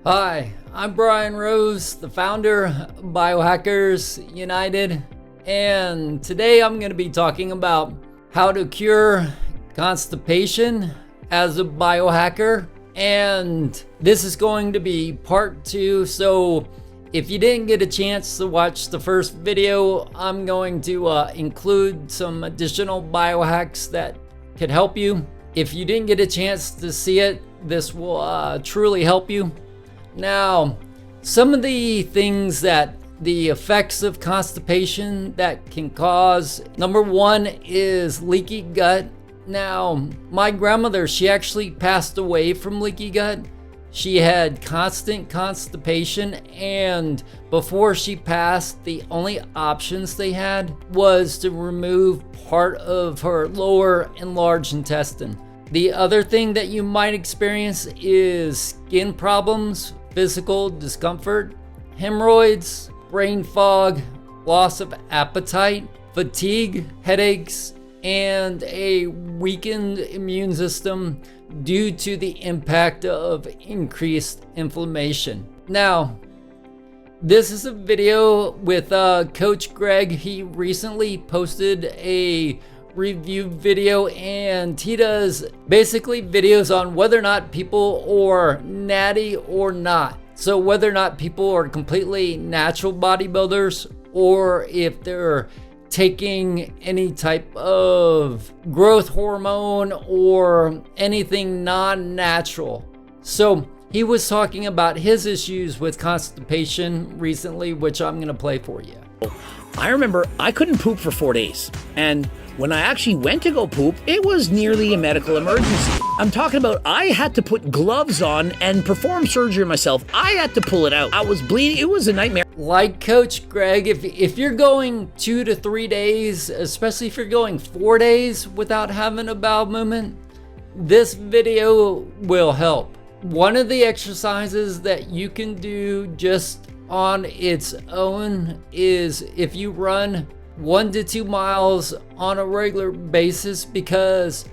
Hi, I'm Brian Rose, the founder of Biohackers United, and today I'm going to be talking about how to cure constipation as a biohacker, and this is going to be part 2. So if you didn't get a chance to watch the first video, I'm going to include some additional biohacks that could help you. If you didn't get a chance to see it, this will truly help you. Now, some of the things that the effects of constipation that can cause, number one is leaky gut. Now, my grandmother, she actually passed away from leaky gut. She had constant constipation, and before she passed, the only options they had was to remove part of her lower and large intestine. The other thing that you might experience is skin problems, physical discomfort, hemorrhoids, brain fog, loss of appetite, fatigue, headaches, and a weakened immune system due to the impact of increased inflammation. Now, this is a video with Coach Greg. He recently posted a review video, and he does basically videos on whether or not people are natty or not. So whether or not people are completely natural bodybuilders or if they're taking any type of growth hormone or anything non-natural. So he was talking about his issues with constipation recently, which I'm going to play for you. I remember I couldn't poop for 4 days, and when I actually went to go poop, it was nearly a medical emergency. I'm talking about I had to put gloves on and perform surgery myself. I had to pull it out. I was bleeding. It was a nightmare. Like Coach Greg, if you're going 2 to 3 days, especially if you're going 4 days without having a bowel movement, this video will help. One of the exercises that you can do just on its own is if you run 1 to 2 miles on a regular basis, because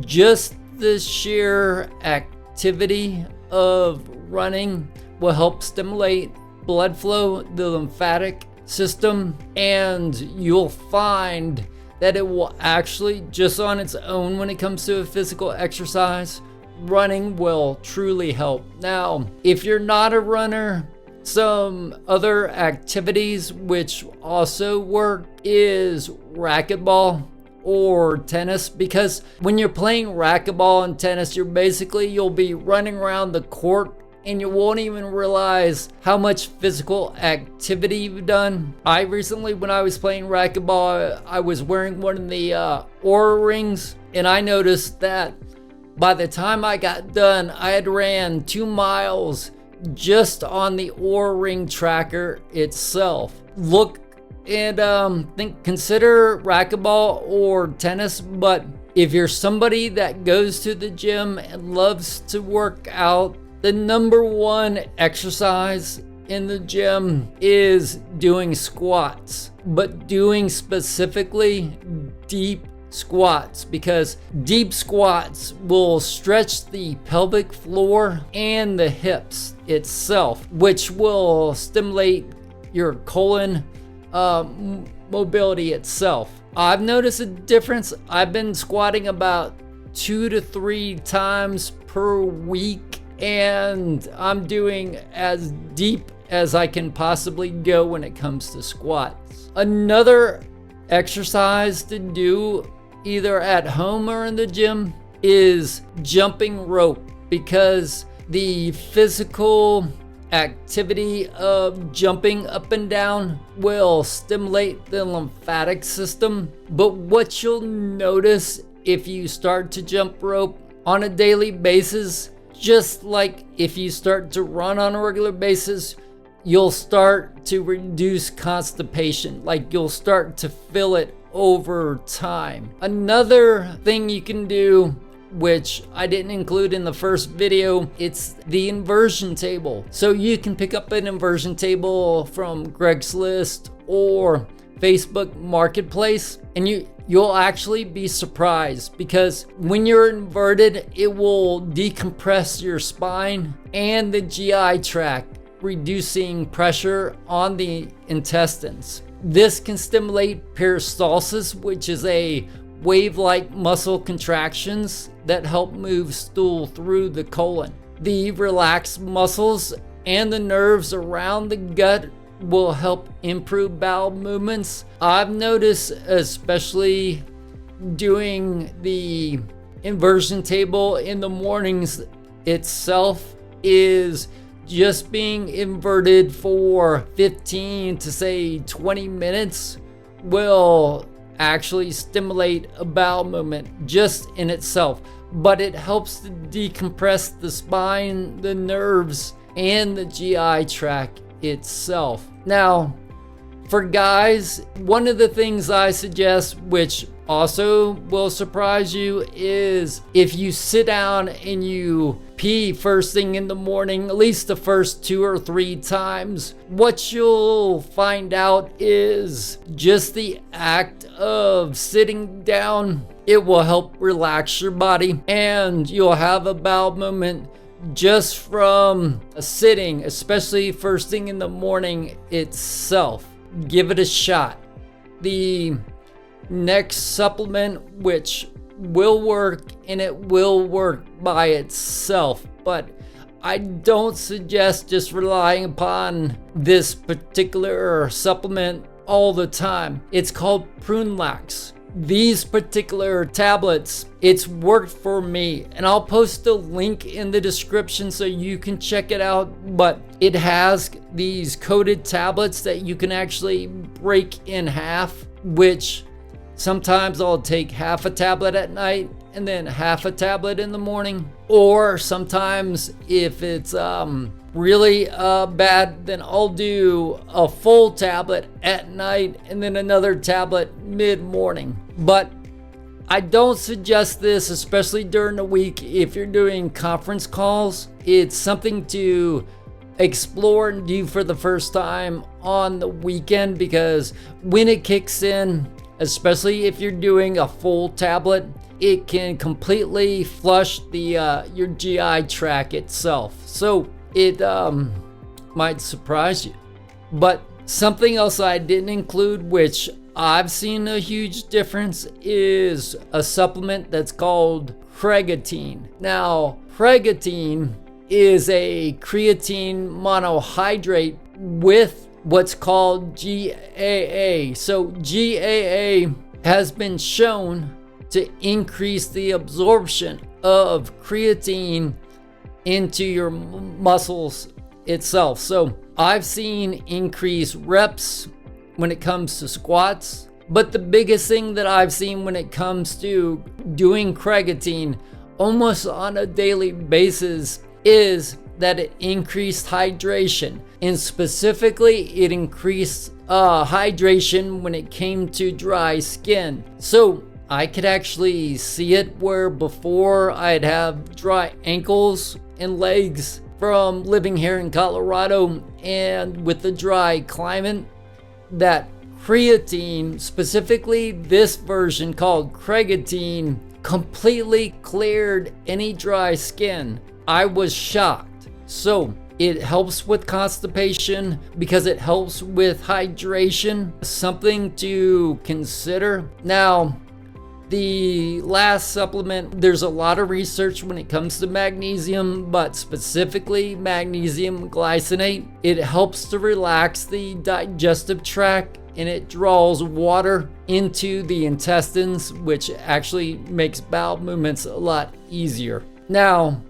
just the sheer activity of running will help stimulate blood flow, the lymphatic system, and you'll find that it will actually, just on its own, when it comes to a physical exercise, running will truly help. Now, if you're not a runner, some other activities which also work is racquetball or tennis, because when you're playing racquetball and tennis, you'll be running around the court and you won't even realize how much physical activity you've done. I recently, when I was playing racquetball, I was wearing one of the Oura rings, and I noticed that by the time I got done, I had ran 2 miles just on the Oura ring tracker itself. Look and consider racquetball or tennis, but if you're somebody that goes to the gym and loves to work out, the number one exercise in the gym is doing squats, but doing specifically deep squats, because deep squats will stretch the pelvic floor and the hips itself, which will stimulate your colon mobility itself. I've noticed a difference. I've been squatting about 2 to 3 times per week, and I'm doing as deep as I can possibly go when it comes to squats. Another exercise to do either at home or in the gym is jumping rope, because the physical activity of jumping up and down will stimulate the lymphatic system. But what you'll notice if you start to jump rope on a daily basis, just like if you start to run on a regular basis, you'll start to reduce constipation. Like, you'll start to feel it over time. Another thing you can do, which I didn't include in the first video, it's the inversion table. So you can pick up an inversion table from Craigslist or Facebook Marketplace, and you you'll actually be surprised, because when you're inverted, it will decompress your spine and the GI tract, reducing pressure on the intestines. This can stimulate peristalsis, which is a wave-like muscle contractions that help move stool through the colon. The relaxed muscles and the nerves around the gut will help improve bowel movements. I've noticed, especially doing the inversion table in the mornings itself, is just being inverted for 15 to say 20 minutes will actually stimulate a bowel movement just in itself. But it helps to decompress the spine, the nerves, and the GI tract itself. Now, for guys, one of the things I suggest, which also will surprise you, is if you sit down and you pee first thing in the morning, at least the first 2 or 3 times, what you'll find out is just the act of sitting down, it will help relax your body, and you'll have a bowel movement just from sitting, especially first thing in the morning itself. Give it a shot. The next supplement, which will work, and it will work by itself, but I don't suggest just relying upon this particular supplement all the time. It's called Prunelax. These particular tablets, it's worked for me, and I'll post a link in the description so you can check it out. But it has these coated tablets that you can actually break in half, which sometimes I'll take half a tablet at night and then half a tablet in the morning. Or sometimes if it's really bad, then I'll do a full tablet at night and then another tablet mid-morning. But I don't suggest this, especially during the week if you're doing conference calls. It's something to explore and do for the first time on the weekend, because when it kicks in, especially if you're doing a full tablet, it can completely flush the your GI tract itself. So it might surprise you. But something else I didn't include, which I've seen a huge difference, is a supplement that's called creatine. Now, creatine is a creatine monohydrate with what's called GAA. So GAA has been shown to increase the absorption of creatine into your muscles itself. So I've seen increased reps when it comes to squats, but the biggest thing that I've seen when it comes to doing creatine almost on a daily basis is that it increased hydration, and specifically it increased hydration when it came to dry skin. So I could actually see it where before I'd have dry ankles and legs from living here in Colorado, and with the dry climate, that creatine, specifically this version called creatine, completely cleared any dry skin. I was shocked. So it helps with constipation because it helps with hydration, something to consider. Now, the last supplement, there's a lot of research when it comes to magnesium, but specifically magnesium glycinate. It helps to relax the digestive tract, and it draws water into the intestines, which actually makes bowel movements a lot easier. Now,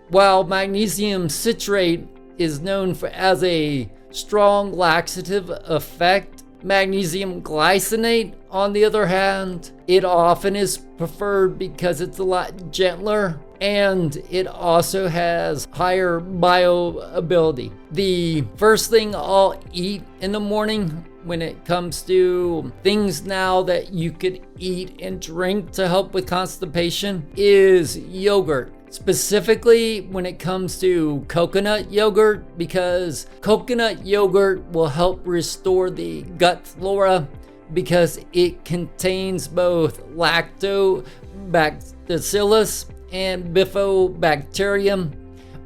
while magnesium citrate is known as a strong laxative effect, magnesium glycinate, on the other hand, it often is preferred because it's a lot gentler and it also has higher bioavailability. The first thing I'll eat in the morning when it comes to things now that you could eat and drink to help with constipation is yogurt. Specifically when it comes to coconut yogurt, because coconut yogurt will help restore the gut flora, because it contains both lactobacillus and bifidobacterium,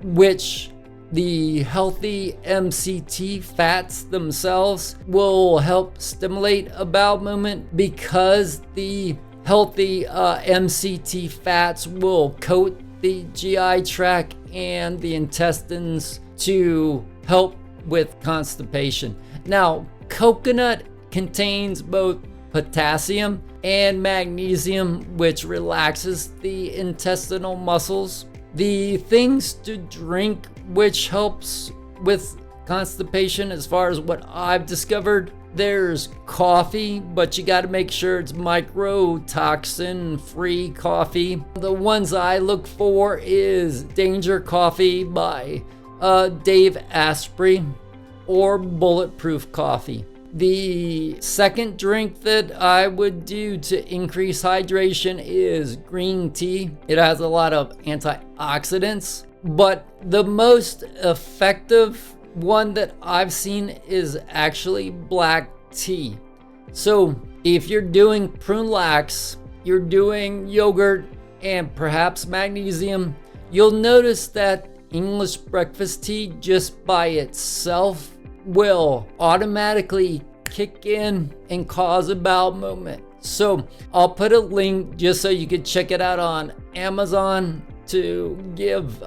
which the healthy MCT fats themselves will help stimulate a bowel movement, because the healthy MCT fats will coat the GI tract and the intestines to help with constipation. Now, coconut contains both potassium and magnesium, which relaxes the intestinal muscles. The things to drink which helps with constipation, as far as what I've discovered, there's coffee, but you got to make sure it's microtoxin free coffee. The ones I look for is Danger Coffee by Dave Asprey, or Bulletproof Coffee. The second drink that I would do to increase hydration is green tea. It has a lot of antioxidants, but the most effective one that I've seen is actually black tea. So if you're doing prune lax, you're doing yogurt and perhaps magnesium, you'll notice that English breakfast tea just by itself will automatically kick in and cause a bowel movement. So I'll put a link just so you can check it out on Amazon to give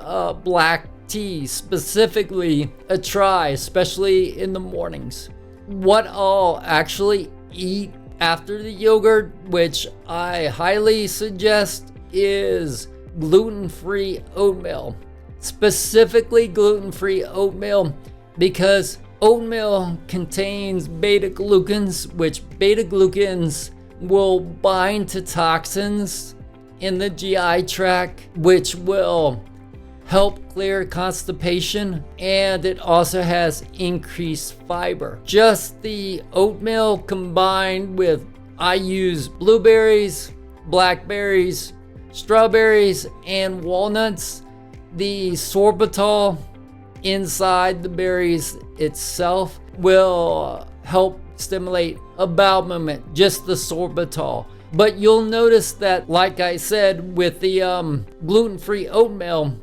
black tea specifically a try, especially in the mornings. What I'll actually eat after the yogurt, which I highly suggest, is gluten-free oatmeal. Specifically gluten-free oatmeal, because oatmeal contains beta-glucans, which beta-glucans will bind to toxins in the GI tract, which will help clear constipation, and it also has increased fiber. Just the oatmeal combined with, I use blueberries, blackberries, strawberries, and walnuts. The sorbitol inside the berries itself will help stimulate a bowel movement, just the sorbitol. But you'll notice that, like I said, with the gluten-free oatmeal,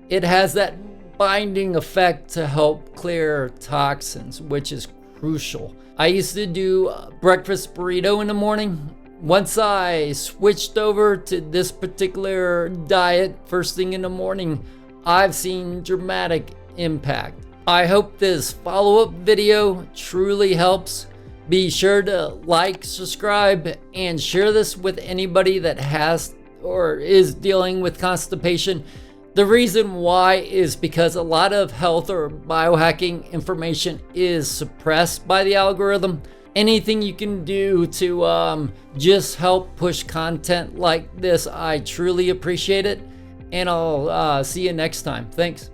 it has that binding effect to help clear toxins, which is crucial. I used to do a breakfast burrito in the morning. Once I switched over to this particular diet first thing in the morning, I've seen dramatic impact. I hope this follow-up video truly helps. Be sure to like, subscribe, and share this with anybody that has or is dealing with constipation. The reason why is because a lot of health or biohacking information is suppressed by the algorithm. Anything you can do to just help push content like this, I truly appreciate it. And I'll see you next time. Thanks.